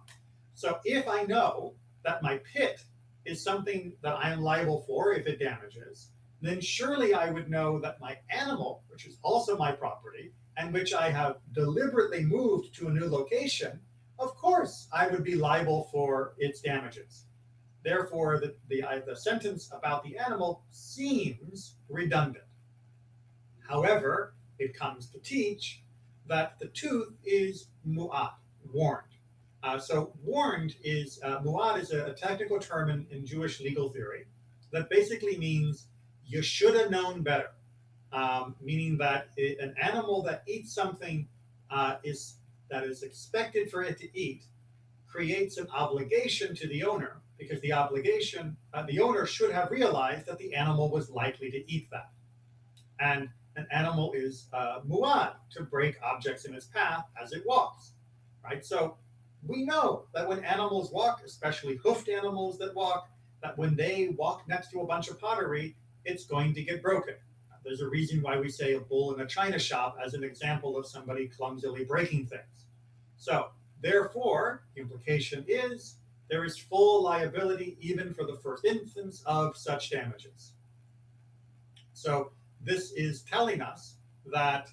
So if I know that my pit is something that I am liable for if it damages, then surely I would know that my animal, which is also my property, and which I have deliberately moved to a new location, of course I would be liable for its damages. Therefore, the sentence about the animal seems redundant. However, it comes to teach that the tooth is mu'at, warned. So warned is, mu'at is a technical term in Jewish legal theory that basically means you should have known better. Meaning that an animal that eats something that is expected for it to eat creates an obligation to the owner, because the owner should have realized that the animal was likely to eat that. And an animal is mu'ad, to break objects in its path as it walks, right? So we know that when animals walk, especially hoofed animals that walk, that when they walk next to a bunch of pottery, it's going to get broken. There's a reason why we say a bull in a china shop as an example of somebody clumsily breaking things. So therefore, the implication is there is full liability even for the first instance of such damages. So this is telling us that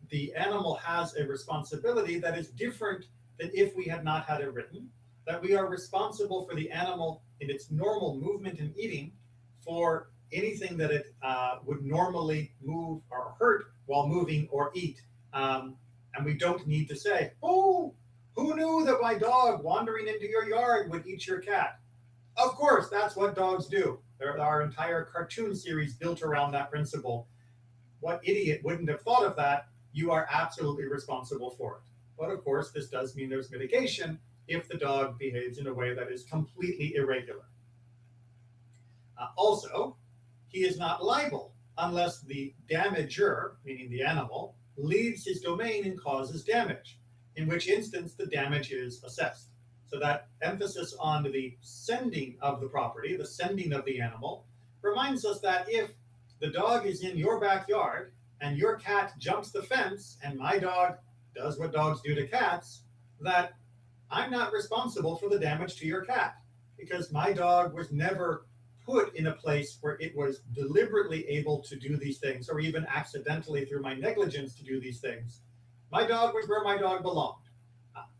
the animal has a responsibility that is different than if we had not had it written, that we are responsible for the animal in its normal movement and eating for anything that it would normally move or hurt while moving or eat. And we don't need to say, oh, who knew that my dog wandering into your yard would eat your cat? Of course, that's what dogs do. There are entire cartoon series built around that principle. What idiot wouldn't have thought of that? You are absolutely responsible for it. But of course, this does mean there's mitigation if the dog behaves in a way that is completely irregular. Also, he is not liable unless the damager, meaning the animal, leaves his domain and causes damage, in which instance the damage is assessed. So that emphasis on the sending of the property, the sending of the animal, reminds us that if the dog is in your backyard and your cat jumps the fence and my dog does what dogs do to cats, that I'm not responsible for the damage to your cat because my dog was never put in a place where it was deliberately able to do these things or even accidentally through my negligence to do these things. My dog was where my dog belonged.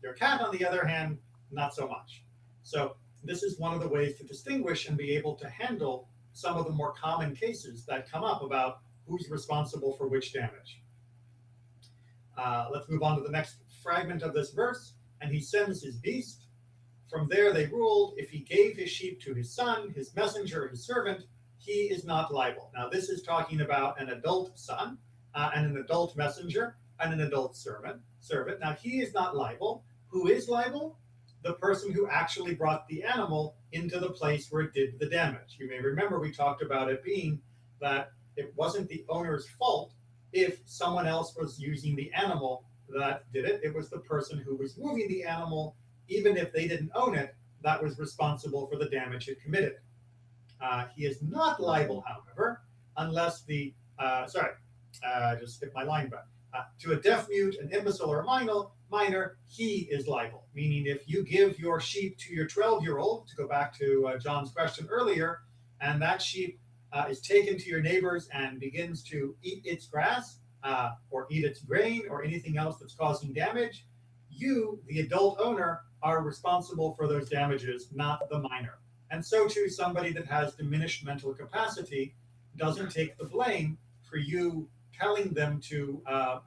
Your cat, on the other hand, not so much. So this is one of the ways to distinguish and be able to handle some of the more common cases that come up about who's responsible for which damage. Let's move on to the next fragment of this verse. And he sends his beast. From there they ruled, if he gave his sheep to his son, his messenger, his servant, he is not liable. Now this is talking about an adult son and an adult messenger and an adult servant. Now he is not liable. Who is liable? The person who actually brought the animal into the place where it did the damage. You may remember we talked about it being that it wasn't the owner's fault if someone else was using the animal that did it. It was the person who was moving the animal, even if they didn't own it, that was responsible for the damage it committed. He is not liable, however, unless the, just skipped my line back. To a deaf mute, an imbecile, or a minor, he is liable. Meaning if you give your sheep to your 12-year-old, to go back to John's question earlier, and that sheep is taken to your neighbors and begins to eat its grass or eat its grain or anything else that's causing damage, you, the adult owner, are responsible for those damages, not the minor. And so too, somebody that has diminished mental capacity doesn't take the blame for you telling them to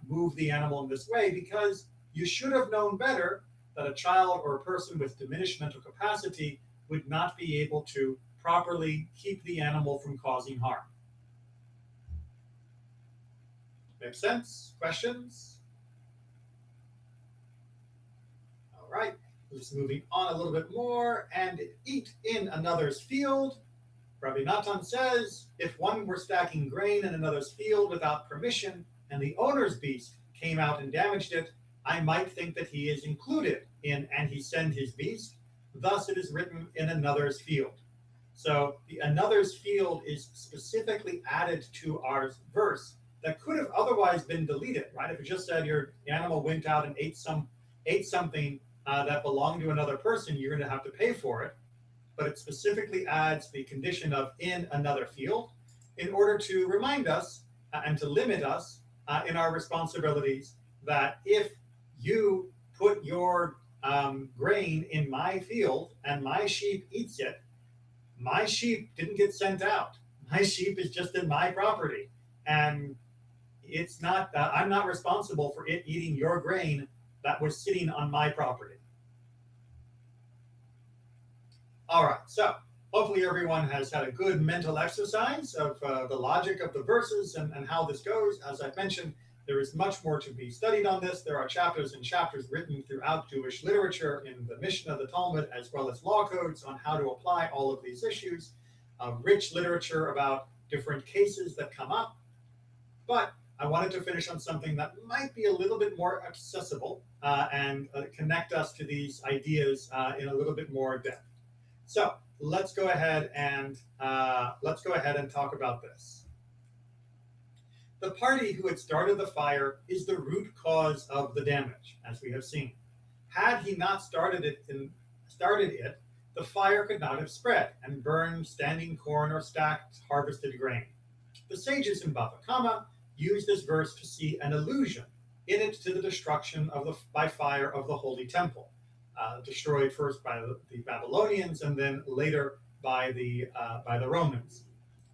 move the animal in this way, because you should have known better that a child or a person with diminished mental capacity would not be able to properly keep the animal from causing harm. Make sense? Questions? All right, just moving on a little bit more. And eat in another's field. Rabbi Natan says, if one were stacking grain in another's field without permission and the owner's beast came out and damaged it, I might think that he is included in and he send his beast. Thus it is written in another's field. So the another's field is specifically added to our verse that could have otherwise been deleted, right? If it just said your animal went out and ate something that belonged to another person, you're going to have to pay for it. But it specifically adds the condition of in another field in order to remind us and to limit us in our responsibilities that if you put your grain in my field and my sheep eats it, my sheep didn't get sent out. My sheep is just in my property. And it's not, I'm not responsible for it eating your grain that was sitting on my property. All right, so hopefully everyone has had a good mental exercise of the logic of the verses and how this goes. As I've mentioned, there is much more to be studied on this. There are chapters and chapters written throughout Jewish literature in the Mishnah, the Talmud, as well as law codes on how to apply all of these issues. Rich literature about different cases that come up. But I wanted to finish on something that might be a little bit more accessible and connect us to these ideas in a little bit more depth. So let's go ahead and talk about this. The party who had started the fire is the root cause of the damage, as we have seen. Had he not started it, the fire could not have spread and burned standing corn or stacked harvested grain. The sages in Bava Kama use this verse to see an allusion in it to the destruction by fire of the Holy Temple. Destroyed first by the Babylonians and then later by the Romans.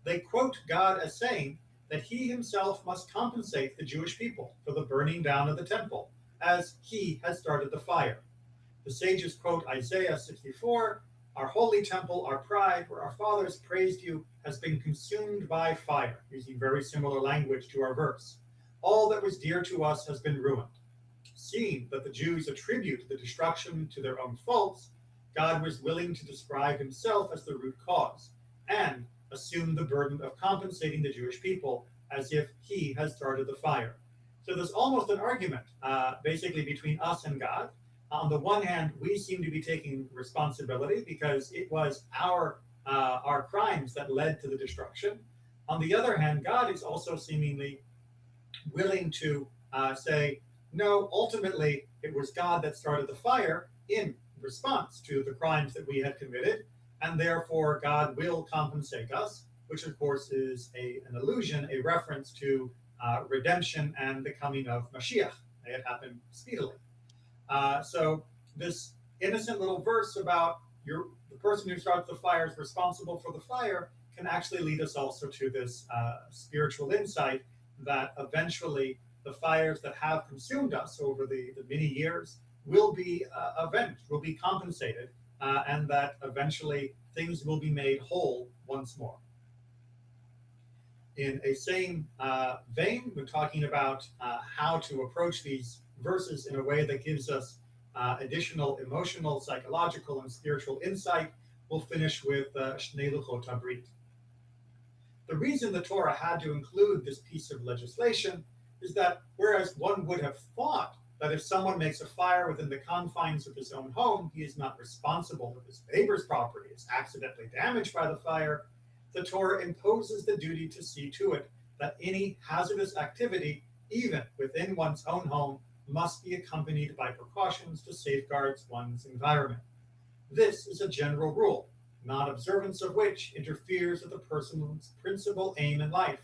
they quote God as saying that he himself must compensate the Jewish people for the burning down of the temple, as he has started the fire. The sages quote Isaiah 64, "Our holy temple, our pride, where our fathers praised you, has been consumed by fire," using very similar language to our verse. "All that was dear to us has been ruined." Seeing that the Jews attribute the destruction to their own faults, God was willing to describe himself as the root cause and assume the burden of compensating the Jewish people as if he has started the fire. So there's almost an argument, basically, between us and God. On the one hand, we seem to be taking responsibility because it was our crimes that led to the destruction. On the other hand, God is also seemingly willing to say, no, ultimately it was God that started the fire in response to the crimes that we had committed, and therefore God will compensate us, which of course is an allusion, a reference to redemption and the coming of Mashiach. May it happen speedily. So this innocent little verse about the person who starts the fire is responsible for the fire can actually lead us also to this spiritual insight that eventually the fires that have consumed us over the many years will be avenged, will be compensated, and that eventually things will be made whole once more. In a same vein, we're talking about how to approach these verses in a way that gives us additional emotional, psychological, and spiritual insight. We'll finish with Shnei Luchot HaBrit. The reason the Torah had to include this piece of legislation is that whereas one would have thought that if someone makes a fire within the confines of his own home, he is not responsible if his neighbor's property is accidentally damaged by the fire, the Torah imposes the duty to see to it that any hazardous activity, even within one's own home, must be accompanied by precautions to safeguard one's environment. This is a general rule, non-observance of which interferes with a person's principal aim in life,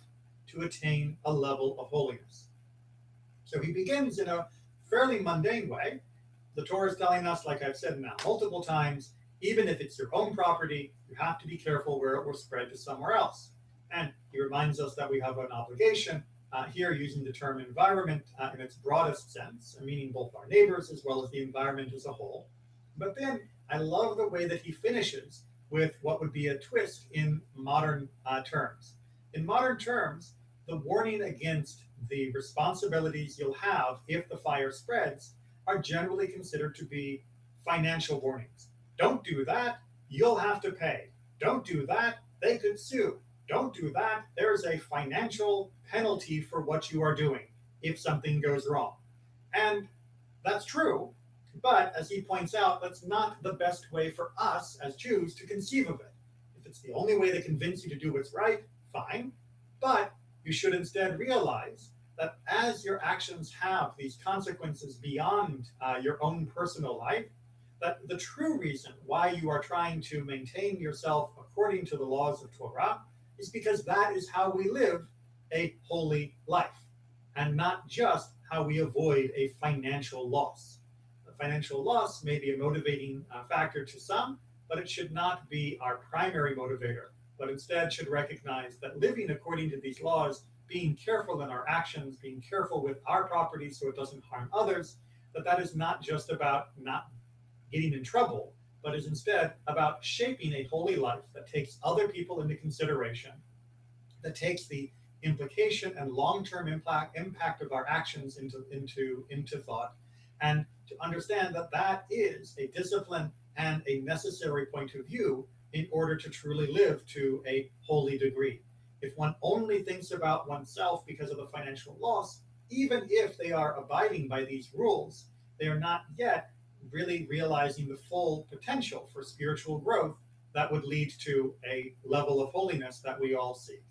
to attain a level of holiness. So he begins in a fairly mundane way. The Torah is telling us, like I've said now multiple times, even if it's your own property, you have to be careful where it will spread to somewhere else. And he reminds us that we have an obligation, here using the term environment in its broadest sense, meaning both our neighbors as well as the environment as a whole. But then I love the way that he finishes with what would be a twist in modern terms. In modern terms, the warning against the responsibilities you'll have if the fire spreads are generally considered to be financial warnings. Don't do that, you'll have to pay. Don't do that, they could sue. Don't do that, there's a financial penalty for what you are doing if something goes wrong. And that's true, but as he points out, that's not the best way for us as Jews to conceive of it. If it's the only way to convince you to do what's right, fine. But you should instead realize that as your actions have these consequences beyond your own personal life, that the true reason why you are trying to maintain yourself according to the laws of Torah is because that is how we live a holy life, and not just how we avoid a financial loss. The financial loss may be a motivating factor to some, but it should not be our primary motivator, but instead should recognize that living according to these laws, being careful in our actions, being careful with our property so it doesn't harm others, that is not just about not getting in trouble, but is instead about shaping a holy life that takes other people into consideration, that takes the implication and long-term impact of our actions into thought, and to understand that that is a discipline and a necessary point of view in order to truly live to a holy degree. If one only thinks about oneself because of the financial loss, even if they are abiding by these rules, they are not yet really realizing the full potential for spiritual growth that would lead to a level of holiness that we all seek.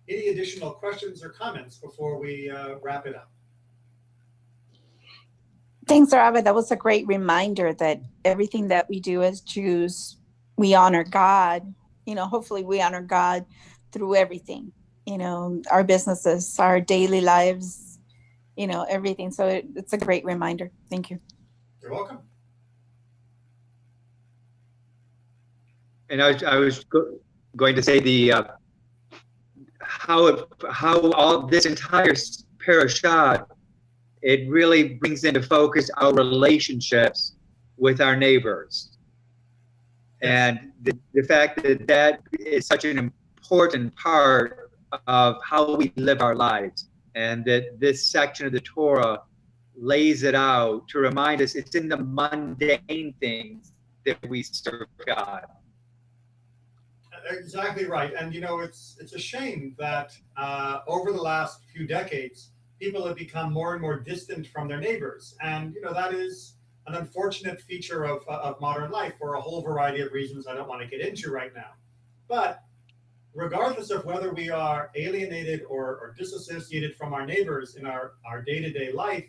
Any additional questions or comments before we wrap it up? Thanks, Rabbi. That was a great reminder that everything that we do as Jews, we honor God. Hopefully we honor God through everything, our businesses, our daily lives, everything. So it's a great reminder. Thank you. You're welcome. And I was going to say how all this entire parasha, it really brings into focus our relationships with our neighbors. And the fact that that is such an important part of how we live our lives. And that this section of the Torah lays it out to remind us it's in the mundane things that we serve God. Exactly right. And it's a shame that over the last few decades, people have become more and more distant from their neighbors. And that is an unfortunate feature of modern life for a whole variety of reasons I don't want to get into right now. But regardless of whether we are alienated or disassociated from our neighbors in our day-to-day life,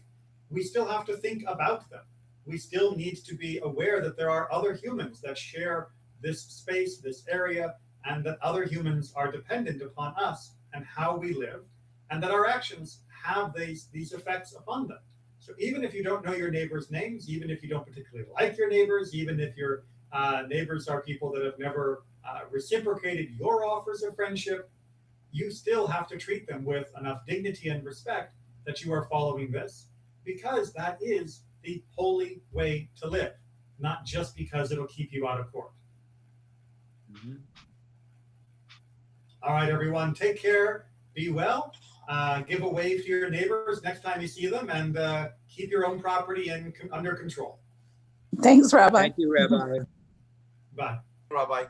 we still have to think about them. We still need to be aware that there are other humans that share this space, this area, and that other humans are dependent upon us and how we live, and that our actions have these effects upon them. So even if you don't know your neighbors' names, even if you don't particularly like your neighbors, even if your neighbors are people that have never reciprocated your offers of friendship, you still have to treat them with enough dignity and respect that you are following this, because that is the holy way to live, not just because it'll keep you out of court. Mm-hmm. All right, everyone, take care, be well, give a wave to your neighbors next time you see them, and keep your own property under control. Thanks, Rabbi. Thank you, Rabbi. Bye. Rabbi.